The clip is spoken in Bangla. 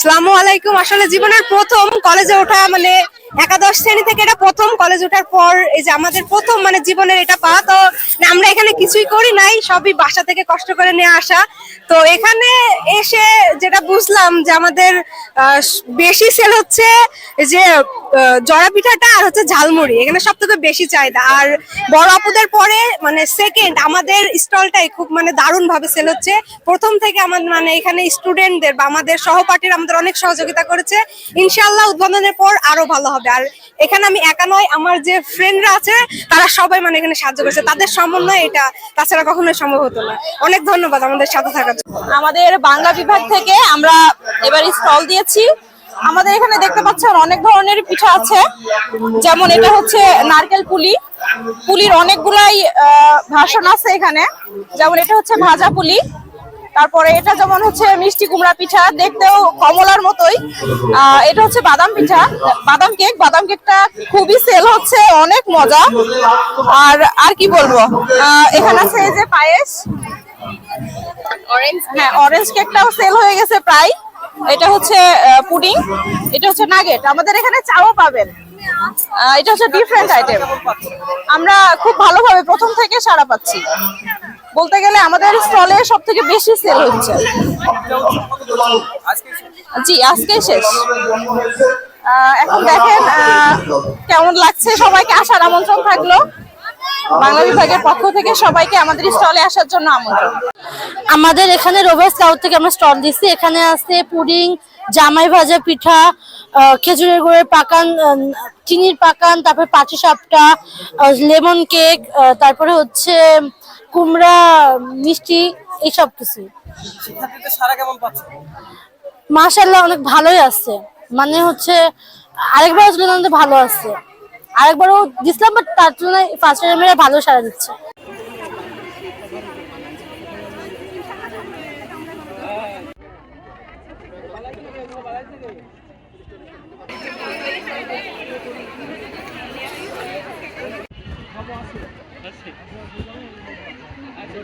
আসসালামু আলাইকুম। আসলে জীবনের প্রথম কলেজে ওঠা মানে একাদশ শ্রেণী থেকে এটা প্রথম কলেজ ওঠার পর এই যে আমাদের প্রথম মানে জীবনের এটা পা তো আমরা এখানে কিছুই করি নাই, সবই বাসা থেকে কষ্ট করে নিয়ে আসা। তো এখানে এসে যেটা বুঝলাম যে আমাদের বেশি সেল হচ্ছে যে জড়া পিঠাটা আর হচ্ছে ঝালমুড়ি, এখানে সব থেকে বেশি চাহিদা। আর বড় আপুদের পরে মানে সেকেন্ড আমাদের স্টলটাই খুব মানে দারুণ ভাবে সেল হচ্ছে। প্রথম থেকে আমাদের মানে এখানে স্টুডেন্টদের বা আমাদের সহপাঠীরা আমাদের অনেক সহযোগিতা করেছে। ইনশাআল্লাহ উদ্বোধনের পর আরো ভালো হবে। আর এখানে আমি একা নয়, আমার যে ফ্রেন্ডরা আছে তারা সবাই মানে এখানে সাহায্য করেছে, তাদের সমন্বয়ে এটা তাছাড়া কখনোই সম্ভব হতো না। অনেক ধন্যবাদ আমাদের সাথে থাকার জন্য। আমাদের বাংলা বিভাগ থেকে আমরা এবার স্টল দিয়েছি। আমাদের এখানে দেখতে পাচ্ছেন অনেক ধরনের পিঠা আছে, যেমন এটা হচ্ছে নারকেল পুলি, পুলির অনেকগুলাই ভার্সন আছে এখানে। যেমন এটা হচ্ছে ভাজা পুলি, তারপরে এটা যেমন হচ্ছে মিষ্টি কুমড়া পিঠা, দেখতেও কমলার মতোই। এটা হচ্ছে বাদাম পিঠা, বাদাম কেকটা খুবই সেল হচ্ছে, অনেক মজা। আর কি বলবো, এখানে আছে এই যে পায়েস, অরেঞ্জ কেকটাও সেল হয়ে গেছে প্রায়। এটা হচ্ছে পুডিং, এটা হচ্ছে নাগেট। আমাদের এখানে চাও পাবেন। এটা হচ্ছে ডিফারেন্ট আইটেম। আমরা খুব ভালোভাবে প্রথম থেকে সাড়া পাচ্ছি, বলতে গেলে আমাদের স্টলে সব থেকে বেশি সেল হচ্ছে। জি, আজকে শেষ। এখন দেখেন কেমন লাগছে, সবাইকে আসার আমন্ত্রণ থাকলো। বাংলা বিভাগের পক্ষ থেকে সবাইকে আমাদের স্টলে আসার জন্য আমন্ত্রণ। আমাদের এখানে রোভার স্কাউট থেকে আমরা স্টল দিচ্ছি। এখানে আছে পুডিং, জামাই ভাজা পিঠা, খেজুরের গুড়ের পাকান, চিনির পাকান, তারপরে পাটিসাপটা, লেমন কেক, তারপরে হচ্ছে কুমড়া মিষ্টি, এইসব কিছু। মাশাআল্লাহ অনেক ভালোই আছে, মানে হচ্ছে আরেকবার তুলনায় ভালো আছে। আরেকবারও দিছিলাম, বাট তার তুলনায় ফার্স্ট টাইমে ভালো সাড়া দিচ্ছে। আচ্ছা